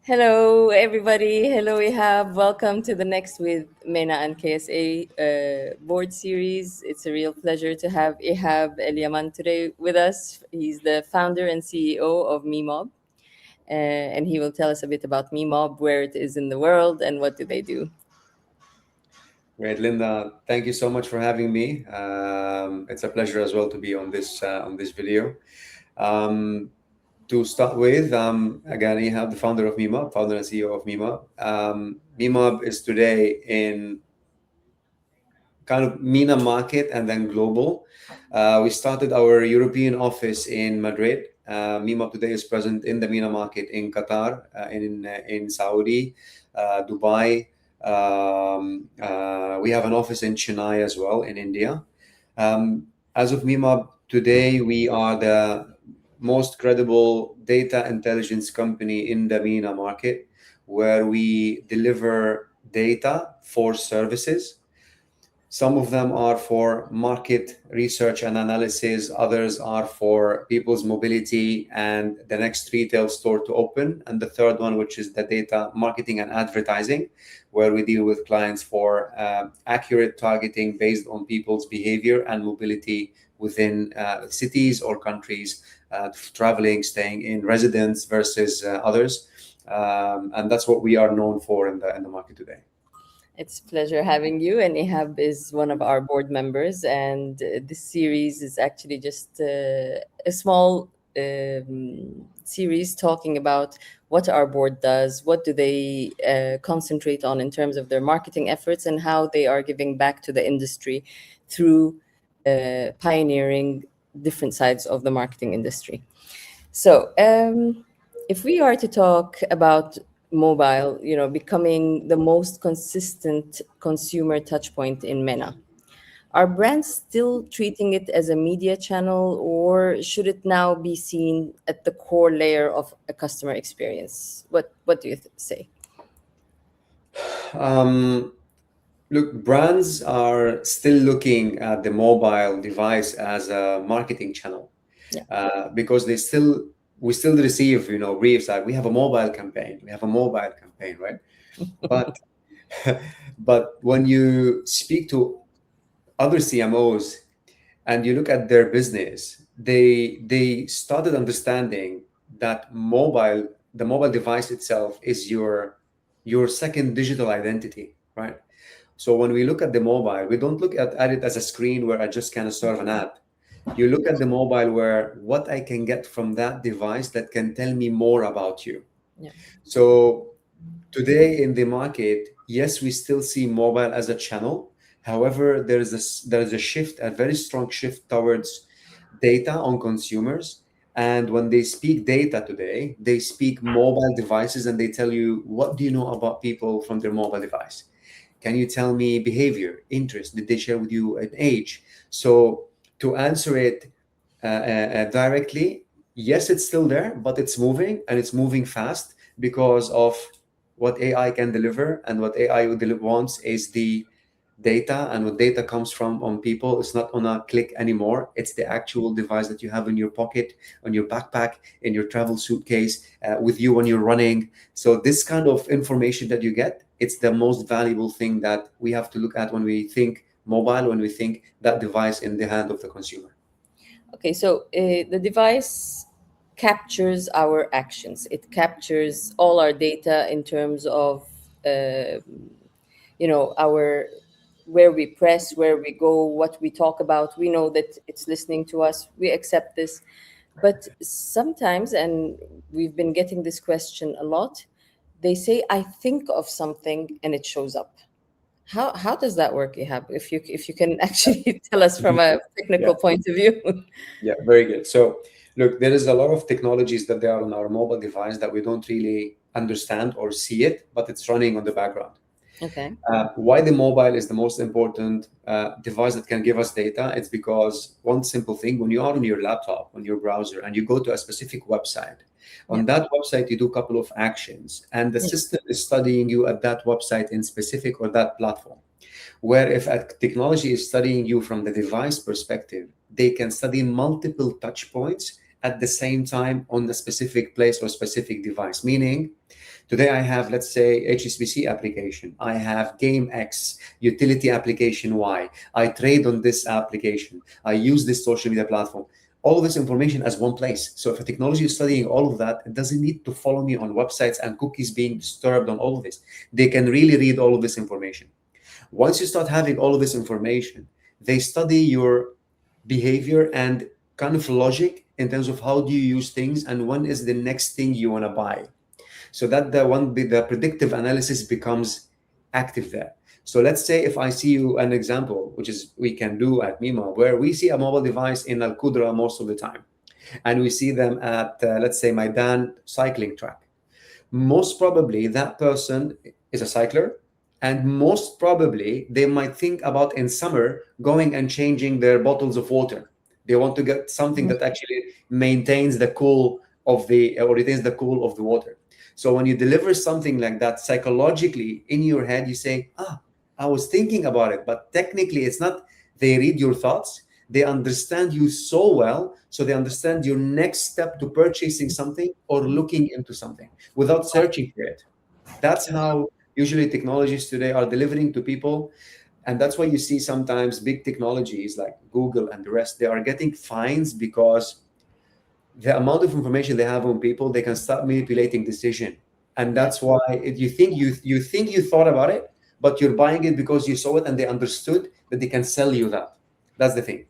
Hello, everybody. Hello, Ihab. Welcome to the next with MENA+KSA board series. It's a real pleasure to have Ihab El Yaman today with us. He's the founder and CEO of MEmob, and he will tell us a bit about MEmob, where it is in the world, and what do they do. Great, Linda. Thank you so much for having me. It's a pleasure as well to be on this video. To start with, again, you have the founder of MEmob, founder and CEO of MEmob. MEmob is today in kind of MENA market and then global. We started our European office in Madrid. MEmob today is present in the MENA market in Qatar, in Saudi, Dubai. We have an office in Chennai as well in India. As of MEmob today, we are the most credible data intelligence company in the MENA market, where we deliver data for services. Some of them are for market research and analysis. Others are for people's mobility and the next retail store to open. And the third one, which is the data marketing and advertising, where we deal with clients for accurate targeting based on people's behavior and mobility within cities or countries, traveling, staying in residence versus others. And that's what we are known for in the market today. It's a pleasure having you, and Ihab is one of our board members. And this series is actually just a small series talking about what our board does, what do they concentrate on in terms of their marketing efforts, and how they are giving back to the industry through pioneering different sides of the marketing industry. So, if we are to talk about mobile, becoming the most consistent consumer touch point in MENA, are brands still treating it as a media channel, or should it now be seen at the core layer of a customer experience? What do you say? Look, brands are still looking at the mobile device as a marketing channel, Yeah. because we still receive, briefs like we have a mobile campaign, right? But but when you speak to other CMOs and you look at their business, they started understanding that the mobile device itself is your second digital identity, right? So when we look at the mobile, we don't look at it as a screen where I just kind of serve an app. You look at the mobile where what I can get from that device that can tell me more about you. Yeah. So today in the market, yes, we still see mobile as a channel. However, there is a shift, a very strong shift towards data on consumers. And when they speak data today, they speak mobile devices and they tell you, what do you know about people from their mobile device? Can you tell me behavior, interest? Did they share with you an age? So to answer it directly, yes, it's still there, but it's moving and it's moving fast because of what AI can deliver. And what AI wants is the data, and what data comes from on people. It's not on a click anymore. It's the actual device that you have in your pocket, on your backpack, in your travel suitcase, with you when you're running. So this kind of information that you get, it's the most valuable thing that we have to look at when we think mobile, when we think that device in the hand of the consumer. Okay, so the device captures our actions. It captures all our data in terms of, uh, our where we press, where we go, what we talk about. We know that it's listening to us. We accept this. But sometimes, and we've been getting this question a lot, they say, I think of something and it shows up. How does that work, Ihab? If you can actually tell us from a Yeah. technical point of view. Yeah, very good. So, look, there is a lot of technologies that they are on our mobile device that we don't really understand or see it, but it's running on the background. Okay. Why the mobile is the most important device that can give us data? It's because one simple thing: when you are on your laptop, on your browser, and you go to a specific website, Yeah. on that website you do a couple of actions, and the Yeah. system is studying you at that website in specific or that platform. Where if a technology is studying you from the device perspective, they can study multiple touch points at the same time on a specific place or specific device. Meaning, Today I have, let's say, HSBC application. I have game X, utility application Y. I trade on this application. I use this social media platform. All of this information as one place. So if a technology is studying all of that, it doesn't need to follow me on websites and cookies being disturbed on all of this. They can really read all of this information. Once you start having all of this information, they study your behavior and kind of logic in terms of how do you use things and when is the next thing you want to buy. So that the predictive analysis becomes active there. So let's say if I see you an example, which is we can do at MEmob, where we see a mobile device in Al Qudra most of the time, and we see them at let's say Maidan cycling track. Most probably that person is a cycler, and most probably they might think about in summer going and changing their bottles of water. They want to get something that actually maintains the cool of the or retains the cool of the water. So when you deliver something like that psychologically in your head, you say, ah, I was thinking about it, but technically it's not. They read your thoughts, they understand you so well, so they understand your next step to purchasing something or looking into something without searching for it. That's how usually technologies today are delivering to people. And that's why you see sometimes big technologies like Google and the rest, they are getting fines because the amount of information they have on people, they can start manipulating decision. And Yeah. that's why you think you thought about it, but you're buying it because you saw it and they understood that they can sell you that. That's the thing.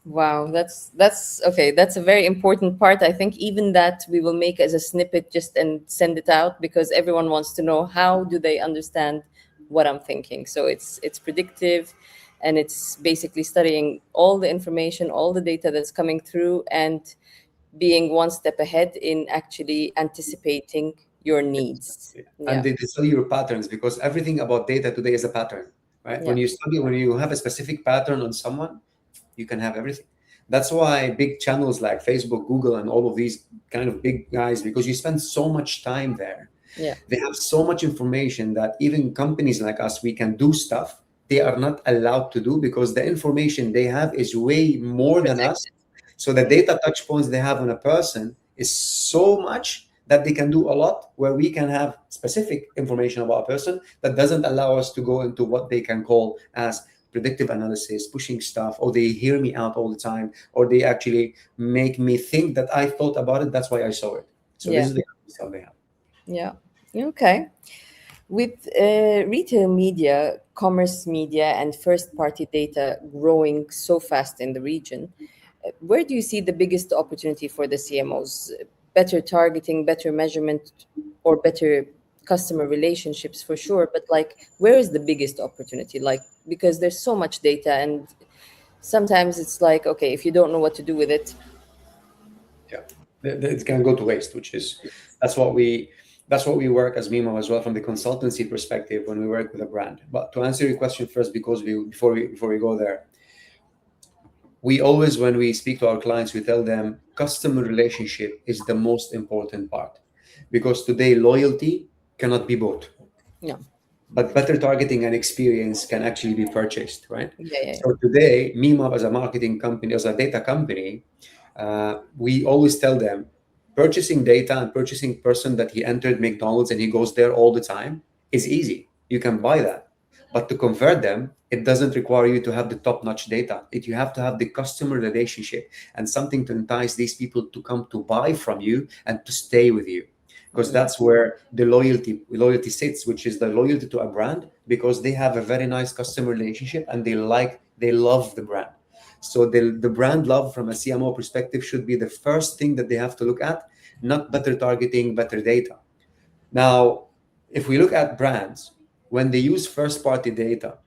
Wow, that's okay. That's a very important part. I think even that we will make as a snippet just and send it out because everyone wants to know how do they understand what I'm thinking. So it's predictive and it's basically studying all the information, all the data that's coming through and being one step ahead in actually anticipating your needs. And Yeah. they tell you patterns because everything about data today is a pattern, right? Yeah. When you have a specific pattern on someone, you can have everything. That's why big channels like Facebook, Google, and all of these kind of big guys, because you spend so much time there, Yeah. they have so much information that even companies like us, we can do stuff they are not allowed to do because the information they have is way more than us. Protected. So the data touch points they have on a person is so much that they can do a lot where we can have specific information about a person that doesn't allow us to go into what they can call as predictive analysis, pushing stuff, or they hear me out all the time, or they actually make me think that I thought about it. That's why I saw it. So this Yeah. is the stuff they have. Yeah. Okay. With retail media, commerce media, and first party data growing so fast in the region, where do you see the biggest opportunity for the CMOs? Better targeting, better measurement, or better customer relationships for sure. But like, where is the biggest opportunity? Like, because there's so much data, and sometimes it's like, okay, if you don't know what to do with it, Yeah, it can go to waste, which is that's what we that's what we work as Mimo as well from the consultancy perspective when we work with a brand. But to answer your question first, because before we go there, we always when we speak to our clients, we tell them customer relationship is the most important part because today loyalty cannot be bought, yeah, but better targeting and experience can actually be purchased, right? yeah, yeah, So today, MEmob as a marketing company, as a data company, we always tell them purchasing data and purchasing person that he entered McDonald's and he goes there all the time is easy. You can buy that. But to convert them, it doesn't require you to have the top-notch data. You have to have the customer relationship and something to entice these people to come to buy from you and to stay with you because yeah, that's where the loyalty sits, which is the loyalty to a brand because they have a very nice customer relationship and they love the brand. So the brand love from a CMO perspective should be the first thing that they have to look at, not better targeting, better data. Now, if we look at brands, when they use first party data,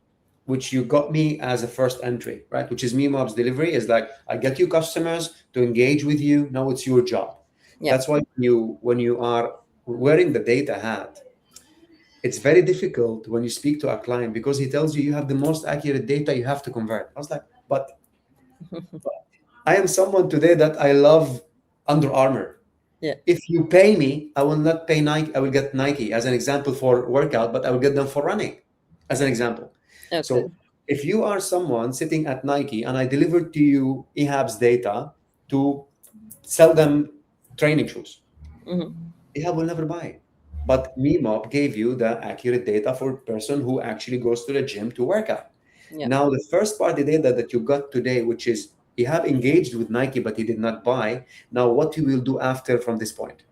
which you got me as a first entry, right? Which is MEmob's delivery, is like I get you customers to engage with you. Now it's your job. yeah, That's why when you are wearing the data hat, it's very difficult when you speak to a client because he tells you you have the most accurate data you have to convert. I was like, but I am someone today that I love Under Armour. yeah. If you pay me, I will not pay Nike. I will get Nike as an example for workout, but I will get them for running as an example. Okay. So if you are someone sitting at Nike and I deliver to you Ihab's data to sell them training shoes, Hmm. Ihab will never buy it. But MEmob gave you the accurate data for a person who actually goes to the gym to work out. Yeah. Now, the first party data that you got today, which is you have engaged with Nike, but he did not buy. Now, what you will do after from this point?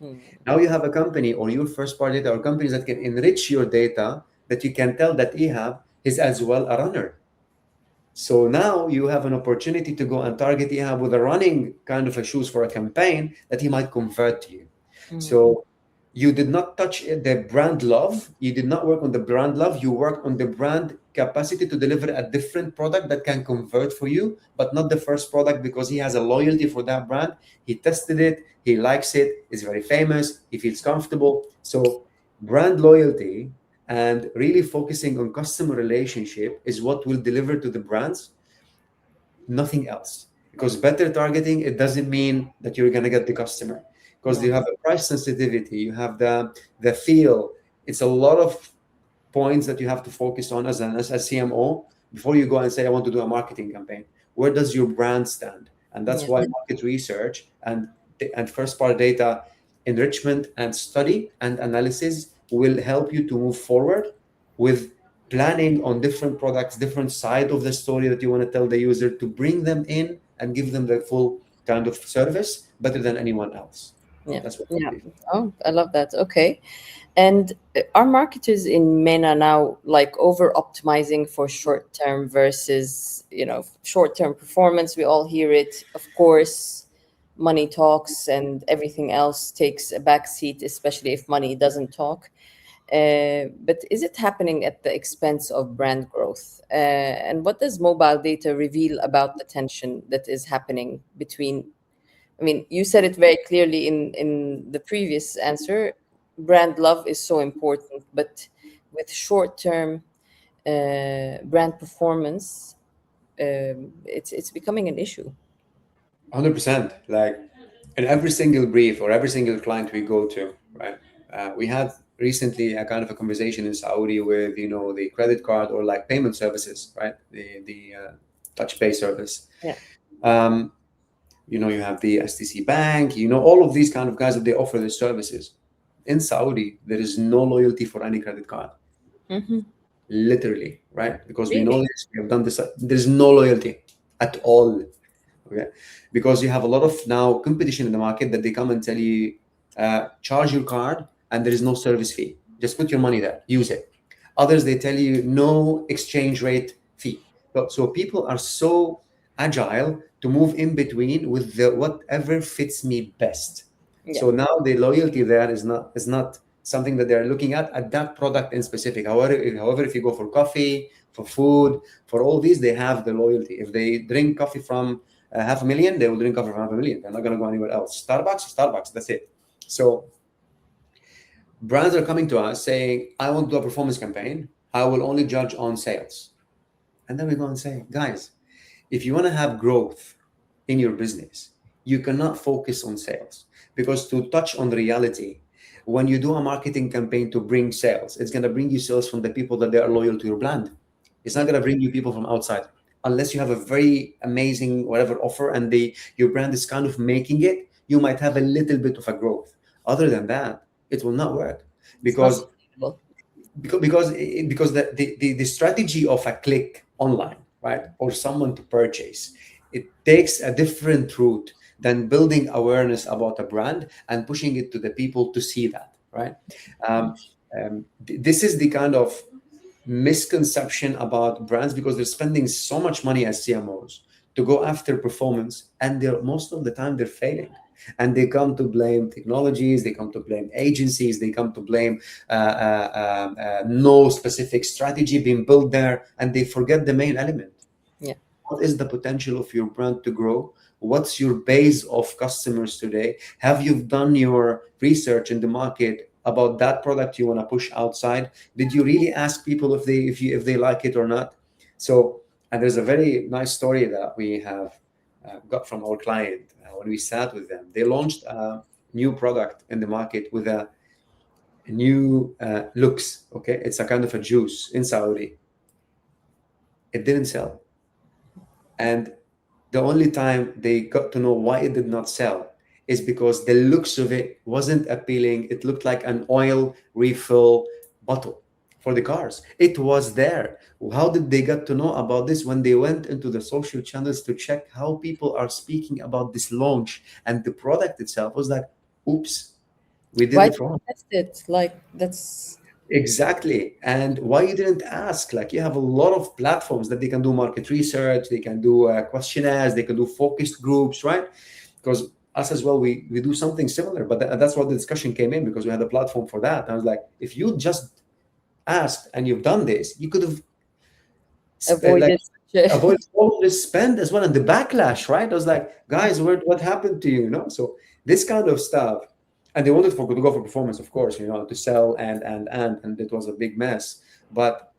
Mm. Now you have a company or your first party data or companies that can enrich your data that you can tell that Ihab is as well a runner. So now you have an opportunity to go and target Ihab with a running kind of a shoes for a campaign that he might convert to you. Mm. So you did not touch the brand love. You did not work on the brand love. You worked on the brand capacity to deliver a different product that can convert for you, but not the first product because he has a loyalty for that brand. He tested it. He likes it. It's very famous. He feels comfortable. So brand loyalty and really focusing on customer relationship is what will deliver to the brands, nothing else. Because better targeting, it doesn't mean that you're going to get the customer, because No. you have a price sensitivity, you have the feel. It's a lot of points that you have to focus on as a CMO before you go and say, I want to do a marketing campaign. Where does your brand stand? And that's Yeah. why market research and first party data enrichment and study and analysis will help you to move forward with planning on different products, different side of the story that you want to tell the user to bring them in and give them the full kind of service better than anyone else. Yeah. That's what I Yeah. believe. Oh, I love that. Okay. And are marketers in MENA now like over optimizing for short term versus, short term performance? We all hear it. Of course, money talks and everything else takes a back seat, especially if money doesn't talk. But is it happening at the expense of brand growth? And what does mobile data reveal about the tension that is happening between? I mean, you said it very clearly in the previous answer. Brand love is so important, but with short-term brand performance, it's becoming an issue. 100%. Like in every single brief or every single client we go to, right? We had recently a kind of a conversation in Saudi with, the credit card or like payment services, right? The touch pay service. Yeah. Um, you have the STC Bank, all of these kind of guys that they offer these services. In Saudi, there is no loyalty for any credit card, Hmm. literally, right? Because we know Really? this, we have done this. There's no loyalty at all. Okay, because you have a lot of now competition in the market that they come and tell you, charge your card and there is no service fee, just put your money there, use it. Others, they tell you no exchange rate fee. So people are so agile to move in between with the whatever fits me best. Yeah. So now the loyalty there is not something that they're looking at that product in specific. However, if you go for coffee, for food, for all these, they have the loyalty. If they drink coffee from 500,000, they will drink coffee from 500,000. They're not going to go anywhere else. Starbucks, that's it. So brands are coming to us saying, I want to do a performance campaign. I will only judge on sales. And then we go and say, guys, if you want to have growth in your business, you cannot focus on sales, because to touch on reality, when you do a marketing campaign to bring sales, it's going to bring you sales from the people that they are loyal to your brand. It's not Yeah. going to bring you people from outside unless you have a very amazing whatever offer and your brand is kind of making it. You might have a little bit of a growth. Other than that, it will not work, It's not because sustainable. the strategy of a click online, right, or someone to purchase, it takes a different route than building awareness about a brand and pushing it to the people to see that, right? um, this is the kind of misconception about brands, because they're spending so much money as CMOs to go after performance, and they're most of the time they're failing. And they come to blame technologies, they come to blame agencies, they come to blame no specific strategy being built there, and they forget the main element. Yeah. What is the potential of your brand to grow? What's your base of customers today? Have you done your research in the market about that product you want to push outside? Did you really ask people if they like it or not? So, and there's a very nice story that we have got from our client when we sat with them. They launched a new product in the market with a new looks. Okay, it's a kind of a juice in Saudi. It didn't sell, and the only time they got to know why it did not sell is because the looks of it wasn't appealing. It looked like an oil refill bottle for the cars. It was there. How did they get to know about this? When they went into the social channels to check how people are speaking about this launch and the product itself, was like, oops, we did Why it did you wrong. test it? Like that's Exactly. And why you didn't ask? Like, you have a lot of platforms that they can do market research, they can do questionnaires, they can do focused groups, right? Because us as well, we do something similar, but that's what the discussion came in, because we had a platform for that. I was like, if you just asked and you've done this, you could have like avoided such a avoid all this spend as well, and the backlash, right? I was like, guys, what happened to you, you know? So this kind of stuff, and they wanted to go for performance, of course, you know, to sell and it was a big mess. But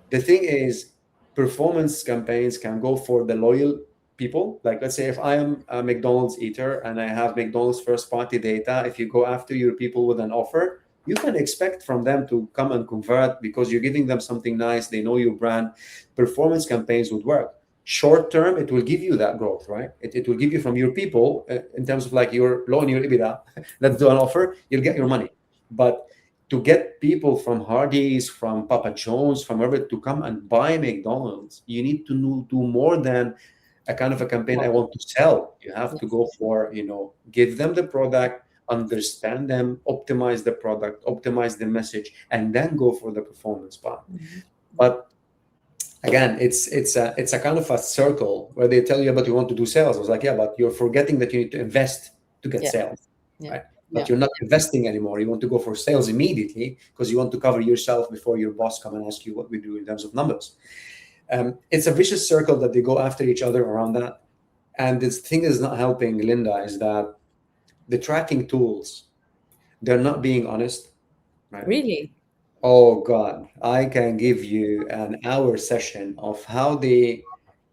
the thing is, performance campaigns can go for the loyal people. Like, let's say if I am a McDonald's eater and I have McDonald's first party data, if you go after your people with an offer, you can expect from them to come and convert because you're giving them something nice. They know your brand. Performance campaigns would work. Short term, it will give you that growth, right? It will give you from your people in terms of like your low and your EBITDA. Let's do an offer, you'll get your money. But to get people from Hardee's, from Papa John's, from wherever to come and buy McDonald's, you need to do more than a kind of a campaign. I model. want to sell. You have to Yes. go for, you know, give them the product, understand them, optimize the product, optimize the message, and then go for the performance part. Mhm. But again, it's a kind of a circle where they tell you, but you want to do sales. I was like, yeah, but you're forgetting that you need to invest to get Yeah. sales, Yeah. right? But Yeah. you're not investing anymore. You want to go for sales immediately because you want to cover yourself before your boss come and ask you what we do in terms of numbers. It's a vicious circle that they go after each other around that. And this thing is not helping, Linda, is that the tracking tools, they're not being honest, right? Really? Oh God, I can give you an hour session of how the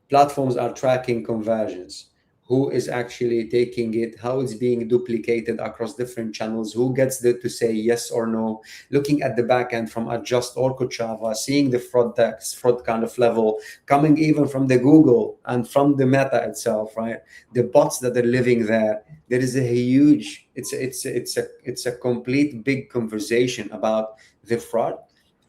platforms are tracking conversions, who is actually taking it, how it's being duplicated across different channels, who gets to say yes or no, looking at the back end from Adjust or Kochava, seeing the fraud text, fraud kind of level, coming even from the Google and from the Meta itself, right? The bots that are living there. There is a huge, it's a complete big conversation about the fraud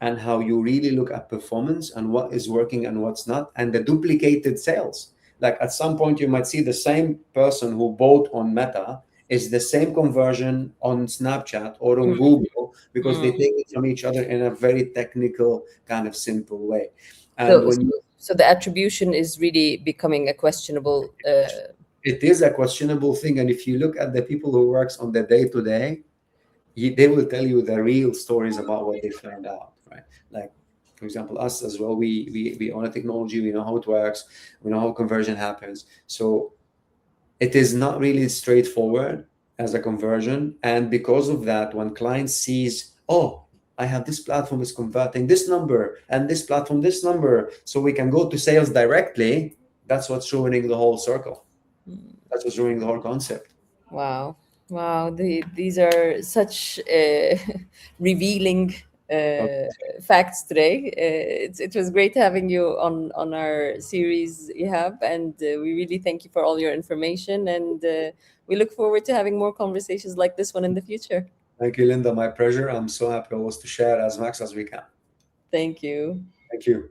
and how you really look at performance and what is working and what's not, and the duplicated sales. Like at some point, you might see the same person who bought on Meta is the same conversion on Snapchat or on Mm, Google because they mm. take it from each other in a very technical, kind of simple way. And So, so, when you, so the attribution is really becoming a questionable. it is a questionable thing, and if you look at the people who works on the day to day, they will tell you the real stories about what they found out, right? Like, for example, us as well, we own a technology, we know how it works, we know how conversion happens. So it is not really straightforward as a conversion. And because of that, when client sees, oh, I have this platform is converting this number and this platform this number, so we can go to sales directly, that's what's ruining the whole circle. That's what's ruining the whole concept. Wow, wow! These are such revealing facts today. It was great having you on our series, Ihab, and we really thank you for all your information. And we look forward to having more conversations like this one in the future. Thank you, Linda. My pleasure. I'm so happy always to share as much as we can. Thank you. Thank you.